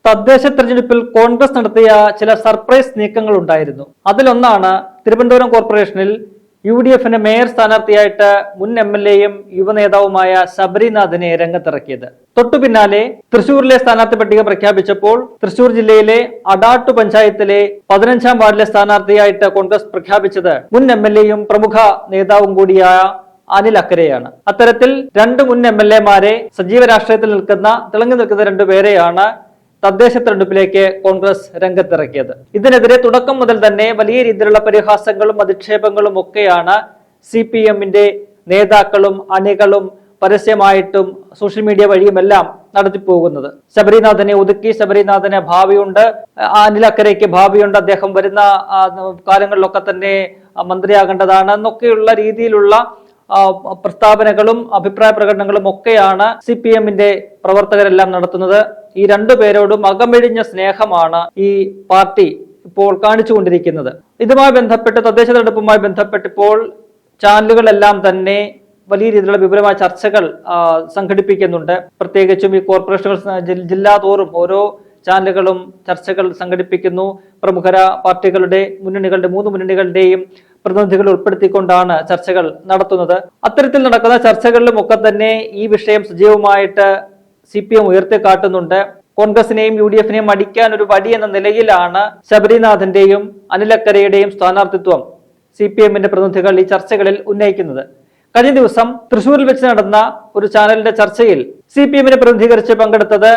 തദ്ദേശ തെരഞ്ഞെടുപ്പിൽ കോൺഗ്രസ് നടത്തിയ ചില സർപ്രൈസ് നീക്കങ്ങൾ ഉണ്ടായിരുന്നു. അതിലൊന്നാണ് തിരുവനന്തപുരം കോർപ്പറേഷനിൽ UDFിന്റെ മേയർ സ്ഥാനാർത്ഥിയായിട്ട് മുൻ MLAയും യുവനേതാവുമായ ശബരിനാഥിനെ രംഗത്തിറക്കിയത്. തൊട്ടു പിന്നാലെ തൃശൂരിലെ സ്ഥാനാർത്ഥി പട്ടിക പ്രഖ്യാപിച്ചപ്പോൾ തൃശൂർ ജില്ലയിലെ അടാട്ടു പഞ്ചായത്തിലെ 15ാം വാർഡിലെ സ്ഥാനാർത്ഥിയായിട്ട് കോൺഗ്രസ് പ്രഖ്യാപിച്ചത് മുൻ MLAയും പ്രമുഖ നേതാവും കൂടിയായ അനിൽ അക്കരെയാണ്. അത്തരത്തിൽ രണ്ട് മുൻ MLAമാരെ സജീവ രാഷ്ട്രീയത്തിൽ തിളങ്ങി നിൽക്കുന്ന രണ്ടുപേരെയാണ് തദ്ദേശ തെരഞ്ഞെടുപ്പിലേക്ക് കോൺഗ്രസ് രംഗത്തിറക്കിയത്. ഇതിനെതിരെ തുടക്കം മുതൽ തന്നെ വലിയ രീതിയിലുള്ള പരിഹാസങ്ങളും അധിക്ഷേപങ്ങളും ഒക്കെയാണ് CPMന്റെ നേതാക്കളും അണികളും പരസ്യമായിട്ടും സോഷ്യൽ മീഡിയ വഴിയുമെല്ലാം നടത്തിപ്പോകുന്നത്. ശബരിനാഥനെ ഒതുക്കി, ശബരിനാഥന് ഭാവിയുണ്ട്, അനിൽ അക്കരയ്ക്ക് ഭാവിയുണ്ട്, അദ്ദേഹം വരുന്ന കാലങ്ങളിലൊക്കെ തന്നെ മന്ത്രിയാകേണ്ടതാണ് എന്നൊക്കെയുള്ള രീതിയിലുള്ള പ്രസ്താവനകളും അഭിപ്രായ പ്രകടനങ്ങളും ഒക്കെയാണ് CPMന്റെ പ്രവർത്തകരെല്ലാം നടത്തുന്നത്. ഈ രണ്ടുപേരോടും അകമെഴിഞ്ഞ സ്നേഹമാണ് ഈ പാർട്ടി ഇപ്പോൾ കാണിച്ചുകൊണ്ടിരിക്കുന്നത്. ഇതുമായി ബന്ധപ്പെട്ട് തദ്ദേശ തെരഞ്ഞെടുപ്പുമായി ബന്ധപ്പെട്ട് ഇപ്പോൾ ചാനലുകളെല്ലാം തന്നെ വലിയ രീതിയിലുള്ള വിപുലമായ ചർച്ചകൾ സംഘടിപ്പിക്കുന്നുണ്ട്. പ്രത്യേകിച്ചും ഈ കോർപ്പറേഷനുകൾ ജില്ലാ തോറും ഓരോ ചാനലുകളും ചർച്ചകൾ സംഘടിപ്പിക്കുന്നു. പ്രമുഖ പാർട്ടികളുടെ മുന്നണികളുടെ 3 മുന്നണികളുടെയും പ്രതിനിധികൾ ഉൾപ്പെടുത്തിക്കൊണ്ടാണ് ചർച്ചകൾ നടത്തുന്നത്. അത്തരത്തിൽ നടക്കുന്ന ചർച്ചകളിലും ഒക്കെ തന്നെ ഈ വിഷയം സജീവമായിട്ട് CPM ഉയർത്തിക്കാട്ടുന്നുണ്ട്. കോൺഗ്രസിനെയും UDFിനെയും അടിക്കാൻ ഒരു വടി എന്ന നിലയിലാണ് ശബരിനാഥന്റെയും അനിലക്കരയുടെയും സ്ഥാനാർത്ഥിത്വം CPMന്റെ പ്രതിനിധികൾ ഈ ചർച്ചകളിൽ ഉന്നയിക്കുന്നത്. കഴിഞ്ഞ ദിവസം തൃശൂരിൽ വെച്ച് നടന്ന ഒരു ചാനലിന്റെ ചർച്ചയിൽ CPMനെ പ്രതിനിധീകരിച്ച് പങ്കെടുത്തത്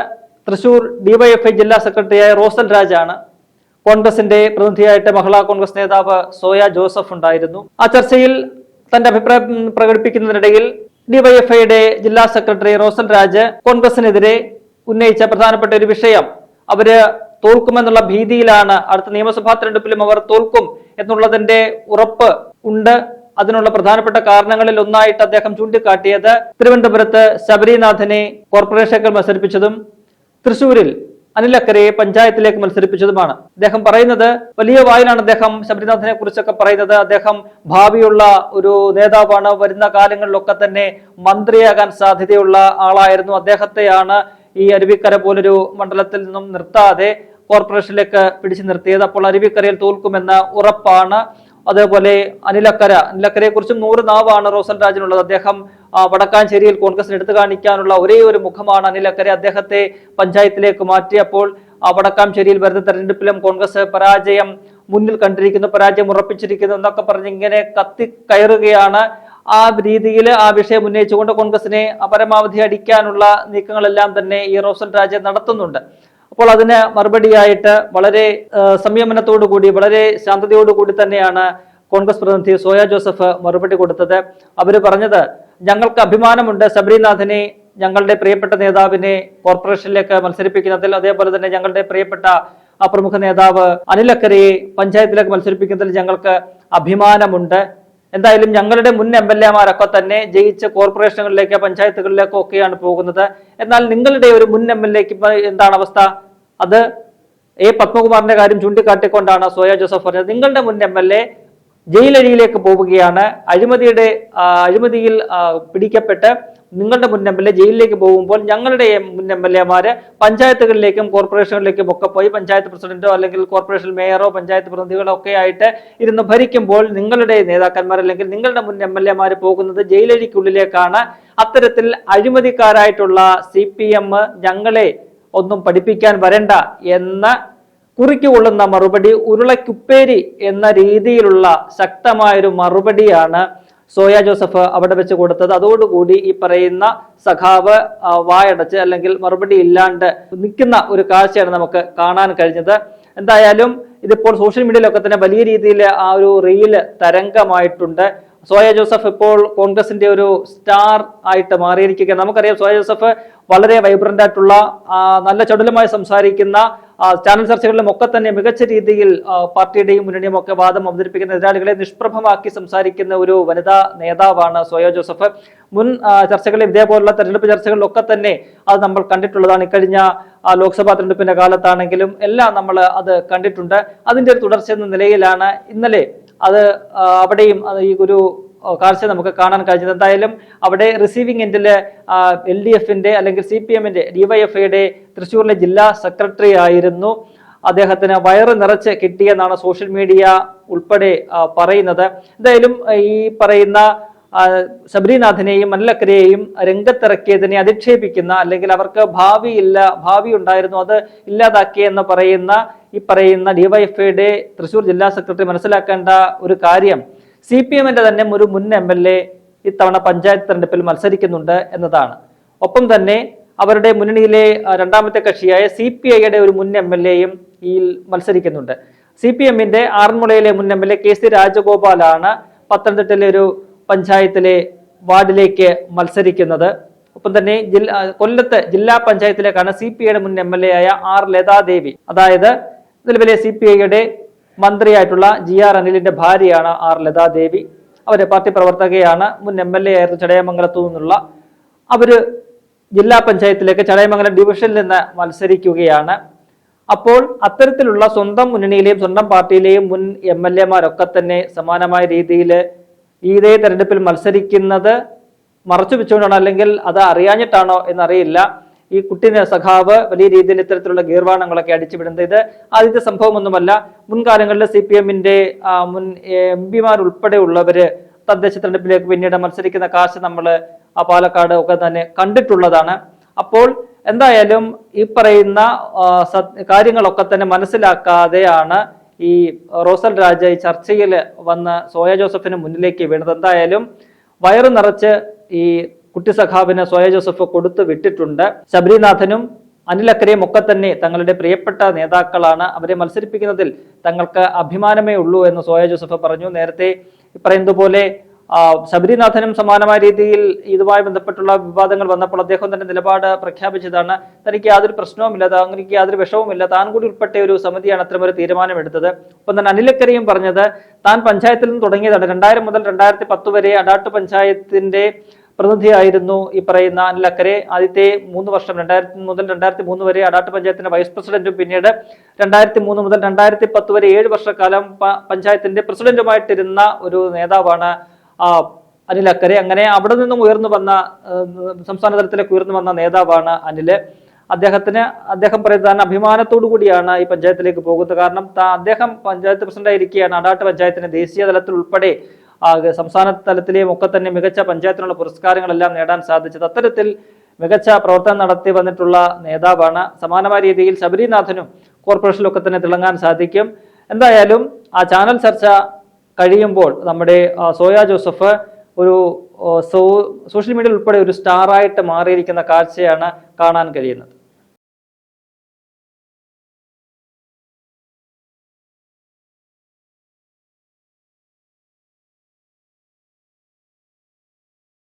തൃശൂർ DYFI ജില്ലാ സെക്രട്ടറിയായ റോസൽ രാജാണ്. കോൺഗ്രസിന്റെ പ്രതിനിധിയായിട്ട് മഹിളാ കോൺഗ്രസ് നേതാവ് സോയ ജോസഫ് ഉണ്ടായിരുന്നു. ആ ചർച്ചയിൽ തന്റെ അഭിപ്രായം പ്രകടിപ്പിക്കുന്നതിനിടയിൽ DYFIയുടെ ജില്ലാ സെക്രട്ടറി റോസൽ രാജ് കോൺഗ്രസിനെതിരെ ഉന്നയിച്ച പ്രധാനപ്പെട്ട ഒരു വിഷയം, അവര് തോൽക്കുമെന്നുള്ള ഭീതിയിലാണ്, അടുത്ത നിയമസഭാ തെരഞ്ഞെടുപ്പിലും അവർ തോൽക്കും എന്നുള്ളതിന്റെ ഉറപ്പ് ഉണ്ട്. അതിനുള്ള പ്രധാനപ്പെട്ട കാരണങ്ങളിൽ ഒന്നായിട്ട് അദ്ദേഹം ചൂണ്ടിക്കാട്ടിയത് തിരുവനന്തപുരത്ത് ശബരിനാഥനെ കോർപ്പറേഷനിൽ മത്സരിപ്പിച്ചതും തൃശൂരിൽ അനിൽ അക്കരയെ പഞ്ചായത്തിലേക്ക് മത്സരിപ്പിച്ചതുമാണ്. അദ്ദേഹം പറയുന്നത്, വലിയ വായിലാണ് അദ്ദേഹം ശബരിനാഥനെ കുറിച്ചൊക്കെ പറയുന്നത്. അദ്ദേഹം ഭാവിയുള്ള ഒരു നേതാവാണ്, വരുന്ന കാലങ്ങളിലൊക്കെ തന്നെ മന്ത്രിയാകാൻ സാധ്യതയുള്ള ആളായിരുന്നു. അദ്ദേഹത്തെയാണ് ഈ അരുവിക്കര പോലൊരു മണ്ഡലത്തിൽ നിന്നും നിർത്താതെ കോർപ്പറേഷനിലേക്ക് പിടിച്ചു നിർത്തിയത്. അപ്പോൾ അരുവിക്കരയിൽ തോൽക്കുമെന്ന ഉറപ്പാണ്. അതേപോലെ അനിലക്കരയെ കുറിച്ചും 100 നാവാണ് റോസൽ രാജിനുള്ളത്. അദ്ദേഹം വടക്കാഞ്ചേരിയിൽ കോൺഗ്രസിന് എടുത്തു കാണിക്കാനുള്ള ഒരേ ഒരു മുഖമാണ് അനിലക്കര. അദ്ദേഹത്തെ പഞ്ചായത്തിലേക്ക് മാറ്റിയപ്പോൾ വടക്കാഞ്ചേരിയിൽ വരുന്ന തെരഞ്ഞെടുപ്പിലും കോൺഗ്രസ് പരാജയം മുന്നിൽ കണ്ടിരിക്കുന്നു, പരാജയം ഉറപ്പിച്ചിരിക്കുന്നു എന്നൊക്കെ പറഞ്ഞ് ഇങ്ങനെ കയറുകയാണ്. ആ രീതിയിൽ ആ വിഷയം ഉന്നയിച്ചുകൊണ്ട് കോൺഗ്രസിനെ പരമാവധി അടിക്കാനുള്ള നീക്കങ്ങളെല്ലാം തന്നെ ഈ റോസൽ രാജ നടത്തുന്നുണ്ട്. അപ്പോൾ അതിന് മറുപടിയായിട്ട് വളരെ സംയമനത്തോടുകൂടി, വളരെ ശാന്തതയോടുകൂടി തന്നെയാണ് കോൺഗ്രസ് പ്രതിനിധി സോയ ജോസഫ് മറുപടി കൊടുത്തത്. അവര് പറഞ്ഞത്, ഞങ്ങൾക്ക് അഭിമാനമുണ്ട് ശബരിനാഥനെ, ഞങ്ങളുടെ പ്രിയപ്പെട്ട നേതാവിനെ കോർപ്പറേഷനിലേക്ക് മത്സരിപ്പിക്കുന്നതിൽ, അതേപോലെ തന്നെ ഞങ്ങളുടെ പ്രിയപ്പെട്ട പ്രമുഖ നേതാവ് അനിലക്കരയെ പഞ്ചായത്തിലേക്ക് മത്സരിപ്പിക്കുന്നതിൽ ഞങ്ങൾക്ക് അഭിമാനമുണ്ട്. എന്തായാലും ഞങ്ങളുടെ മുൻ MLAമാരൊക്കെ തന്നെ ജയിച്ച് കോർപ്പറേഷനുകളിലേക്ക് പഞ്ചായത്തുകളിലേക്കും ഒക്കെയാണ് പോകുന്നത്. എന്നാൽ നിങ്ങളുടെ ഒരു മുൻ MLAക്ക് എന്താണ് അവസ്ഥ? അത് പത്മകുമാറിന്റെ കാര്യം ചൂണ്ടിക്കാട്ടിക്കൊണ്ടാണ് സോയ ജോസഫ് പറഞ്ഞത്. നിങ്ങളുടെ മുൻ MLA ജയിലഴിയിലേക്ക് പോവുകയാണ്. അഴിമതിയിൽ പിടിക്കപ്പെട്ട് നിങ്ങളുടെ മുൻ MLA ജയിലിലേക്ക് പോകുമ്പോൾ ഞങ്ങളുടെ മുൻ MLAമാര് പഞ്ചായത്തുകളിലേക്കും കോർപ്പറേഷനുകളിലേക്കും ഒക്കെ പോയി പഞ്ചായത്ത് പ്രസിഡന്റോ അല്ലെങ്കിൽ കോർപ്പറേഷൻ മേയറോ പഞ്ചായത്ത് പ്രതിനിധികളോ ഒക്കെ ആയിട്ട് ഇരുന്ന് ഭരിക്കുമ്പോൾ നിങ്ങളുടെ നേതാക്കന്മാർ അല്ലെങ്കിൽ നിങ്ങളുടെ മുൻ MLAമാര് പോകുന്നത് ജയിലഴിക്കുള്ളിലേക്കാണ്. അത്തരത്തിൽ അഴിമതിക്കാരായിട്ടുള്ള CPM ഞങ്ങളെ ഒന്നും പഠിപ്പിക്കാൻ വരണ്ട എന്ന കുറിക്കുകൊള്ളുന്ന മറുപടി, ഉരുളക്കുപ്പേരി എന്ന രീതിയിലുള്ള ശക്തമായൊരു മറുപടിയാണ് സോയ ജോസഫ് അവിടെ വെച്ച് കൊടുത്തത്. അതോടുകൂടി ഈ പറയുന്ന സഖാവ് വായടച്ച് അല്ലെങ്കിൽ മറുപടി ഇല്ലാണ്ട് നിൽക്കുന്ന ഒരു കാഴ്ചയാണ് നമുക്ക് കാണാൻ കഴിഞ്ഞത്. എന്തായാലും ഇതിപ്പോൾ സോഷ്യൽ മീഡിയയിലൊക്കെ തന്നെ വലിയ രീതിയിൽ ആ ഒരു റീല് തരംഗമായിട്ടുണ്ട്. സോയ ജോസഫ് ഇപ്പോൾ കോൺഗ്രസിന്റെ ഒരു സ്റ്റാർ ആയിട്ട് മാറിയിരിക്കുകയാണ്. നമുക്കറിയാം സോയ ജോസഫ് വളരെ വൈബ്രന്റ് ആയിട്ടുള്ള, നല്ല ചടുലമായി സംസാരിക്കുന്ന, ചാനൽ ചർച്ചകളിലും ഒക്കെ തന്നെ മികച്ച രീതിയിൽ പാർട്ടിയുടെയും മുന്നണിയും ഒക്കെ വാദം അവതരിപ്പിക്കുന്ന, എതിരാളികളെ നിഷ്പ്രഭമാക്കി സംസാരിക്കുന്ന ഒരു വനിതാ നേതാവാണ് സോയ ജോസഫ്. മുൻ ചർച്ചകളിൽ ഇതേപോലുള്ള തെരഞ്ഞെടുപ്പ് ചർച്ചകളിലൊക്കെ തന്നെ അത് നമ്മൾ കണ്ടിട്ടുള്ളതാണ്. ഇക്കഴിഞ്ഞ ലോക്സഭാ തെരഞ്ഞെടുപ്പിന്റെ കാലത്താണെങ്കിലും എല്ലാം നമ്മൾ അത് കണ്ടിട്ടുണ്ട്. അതിന്റെ ഒരു തുടർച്ച എന്ന നിലയിലാണ് ഇന്നലെ അത് അവിടെയും ഈ ഒരു കാഴ്ച നമുക്ക് കാണാൻ കഴിഞ്ഞത്. എന്തായാലും അവിടെ റിസീവിംഗ് എൻഡില് LDFന്റെ അല്ലെങ്കിൽ CPMന്റെ DYFIയുടെ തൃശ്ശൂരിലെ ജില്ലാ സെക്രട്ടറി ആയിരുന്നു. അദ്ദേഹത്തിന് വയറ് നിറച്ച് കിട്ടിയെന്നാണ് സോഷ്യൽ മീഡിയ ഉൾപ്പെടെ പറയുന്നത്. എന്തായാലും ഈ പറയുന്ന ശബരിനാഥിനെയും അനിലക്കരയെയും രംഗത്തിറക്കിയതിനെ അധിക്ഷേപിക്കുന്ന അല്ലെങ്കിൽ അവർക്ക് ഭാവി ഉണ്ടായിരുന്നു, അത് ഇല്ലാതാക്കിയെന്ന് ഈ പറയുന്ന DYFIയുടെ തൃശ്ശൂർ ജില്ലാ സെക്രട്ടറി മനസ്സിലാക്കേണ്ട ഒരു കാര്യം, CPMന്റെ തന്നെ ഒരു മുൻ MLA ഇത്തവണ പഞ്ചായത്ത് തെരഞ്ഞെടുപ്പിൽ മത്സരിക്കുന്നുണ്ട് എന്നതാണ്. ഒപ്പം തന്നെ അവരുടെ മുന്നണിയിലെ രണ്ടാമത്തെ കക്ഷിയായ CPIയുടെ ഒരു മുൻ MLAയും ഈ മത്സരിക്കുന്നുണ്ട്. CPMന്റെ ആറന്മുളയിലെ മുൻ MLA KC രാജഗോപാലാണ് പത്തനംതിട്ടയിലെ ഒരു പഞ്ചായത്തിലെ വാർഡിലേക്ക് മത്സരിക്കുന്നത്. ഒപ്പം തന്നെ കൊല്ലത്ത് ജില്ലാ പഞ്ചായത്തിലേക്കാണ് CPIയുടെ മുൻ MLA ആയ R ലതാദേവി, അതായത് നിലവിലെ CPIയുടെ മന്ത്രിയായിട്ടുള്ള GR അനിലിന്റെ ഭാര്യയാണ് R ലതാദേവി. അവര് പാർട്ടി പ്രവർത്തകയാണ്, മുൻ MLA ആയിരുന്നു ചടയമംഗലത്തു നിന്നുള്ള. അവര് ജില്ലാ പഞ്ചായത്തിലേക്ക് ചടയമംഗലം ഡിവിഷനിൽ നിന്ന് മത്സരിക്കുകയാണ്. അപ്പോൾ അത്തരത്തിലുള്ള സ്വന്തം മുന്നണിയിലെയും സ്വന്തം പാർട്ടിയിലെയും മുൻ MLAമാരൊക്കെ തന്നെ സമാനമായ രീതിയിൽ ഇതേ തെരഞ്ഞെടുപ്പിൽ മത്സരിക്കുന്നത് മറച്ചു വെച്ചുകൊണ്ടാണ്, അല്ലെങ്കിൽ അത് അറിയാഞ്ഞിട്ടാണോ എന്നറിയില്ല. ഈ കുട്ടിന് സഖാവ് വലിയ രീതിയിൽ ഇത്തരത്തിലുള്ള ഗീർവാണങ്ങളൊക്കെ അടിച്ചുവിടുന്നത് ഇത് ആദ്യത്തെ സംഭവമൊന്നുമല്ല. മുൻകാലങ്ങളിൽ CPMന്റെ മുൻ MPമാർ ഉൾപ്പെടെയുള്ളവര് തദ്ദേശ തെരഞ്ഞെടുപ്പിലേക്ക് പിന്നീട് മത്സരിക്കുന്ന കാഴ്ച നമ്മൾ പാലക്കാട് ഒക്കെ തന്നെ കണ്ടിട്ടുള്ളതാണ്. അപ്പോൾ എന്തായാലും ഈ പറയുന്ന കാര്യങ്ങളൊക്കെ തന്നെ മനസ്സിലാക്കാതെയാണ് ഈ റോസൽ രാജ ഈ ചർച്ചയിൽ വന്ന് സോയ ജോസഫിന് മുന്നിലേക്ക് വീണത്. എന്തായാലും വയറ് നിറച്ച് ഈ കുട്ടി സഖാവിന് സോയ ജോസഫ് കൊടുത്തു വിട്ടിട്ടുണ്ട്. ശബരിനാഥനും അനിലക്കരയും ഒക്കെ തന്നെ തങ്ങളുടെ പ്രിയപ്പെട്ട നേതാക്കളാണ്, അവരെ മത്സരിപ്പിക്കുന്നതിൽ തങ്ങൾക്ക് അഭിമാനമേ ഉള്ളൂ എന്ന് സോയ ജോസഫ് പറഞ്ഞു. നേരത്തെ പറയുന്നത് പോലെ ശബരിനാഥനും സമാനമായ രീതിയിൽ ഇതുമായി ബന്ധപ്പെട്ടുള്ള വിവാദങ്ങൾ വന്നപ്പോൾ അദ്ദേഹം തന്നെ നിലപാട് പ്രഖ്യാപിച്ചതാണ്. തനിക്ക് യാതൊരു പ്രശ്നവുമില്ല, തനിക്ക് യാതൊരു വിഷവുമില്ല, താൻ കൂടി ഉൾപ്പെട്ട ഒരു സമിതിയാണ് അത്തരമൊരു തീരുമാനമെടുത്തത്. ഒപ്പം തന്നെ അനിലക്കരയും പറഞ്ഞത് താൻ പഞ്ചായത്തിൽ നിന്ന് തുടങ്ങിയതാണ്. 2000 മുതൽ 2010 വരെ അടാട്ട് പഞ്ചായത്തിന്റെ പ്രതിനിധിയായിരുന്നു ഈ പറയുന്ന അനിലക്കരെ. ആദ്യത്തെ 3 വർഷം 2000 മുതൽ 2003 വരെ അടാട്ട് പഞ്ചായത്തിന്റെ വൈസ് പ്രസിഡന്റും, പിന്നീട് 2003 മുതൽ 2010 വരെ 7 വർഷക്കാലം പഞ്ചായത്തിന്റെ പ്രസിഡന്റുമായിട്ടിരുന്ന ഒരു നേതാവാണ് അനിലക്കരെ. അങ്ങനെ അവിടെ നിന്നും സംസ്ഥാന തലത്തിലേക്ക് ഉയർന്നു വന്ന നേതാവാണ് അനില്. അദ്ദേഹം പറയുന്നത് അഭിമാനത്തോടു കൂടിയാണ് ഈ പഞ്ചായത്തിലേക്ക് പോകുന്നത്. കാരണം അദ്ദേഹം പഞ്ചായത്ത് പ്രസിഡന്റായിരിക്കുകയാണ് അടാട്ട് പഞ്ചായത്തിന് ദേശീയ തലത്തിൽ ഉൾപ്പെടെ സംസ്ഥാന തലത്തിലെയും ഒക്കെ തന്നെ മികച്ച പഞ്ചായത്തിനുള്ള പുരസ്കാരങ്ങളെല്ലാം നേടാൻ സാധിച്ചത്. അത്തരത്തിൽ മികച്ച പ്രവർത്തനം നടത്തി വന്നിട്ടുള്ള നേതാവാണ്. സമാനമായ രീതിയിൽ ശബരിനാഥനും കോർപ്പറേഷനിലൊക്കെ തന്നെ തിളങ്ങാൻ സാധിക്കും. എന്തായാലും ആ ചാനൽ ചർച്ച കഴിയുമ്പോൾ നമ്മുടെ സോയ ജോസഫ് ഒരു സോഷ്യൽ മീഡിയയിൽ ഉൾപ്പെടെ ഒരു സ്റ്റാറായിട്ട് മാറിയിരിക്കുന്ന കാഴ്ചയാണ് കാണാൻ കഴിയുന്നത്.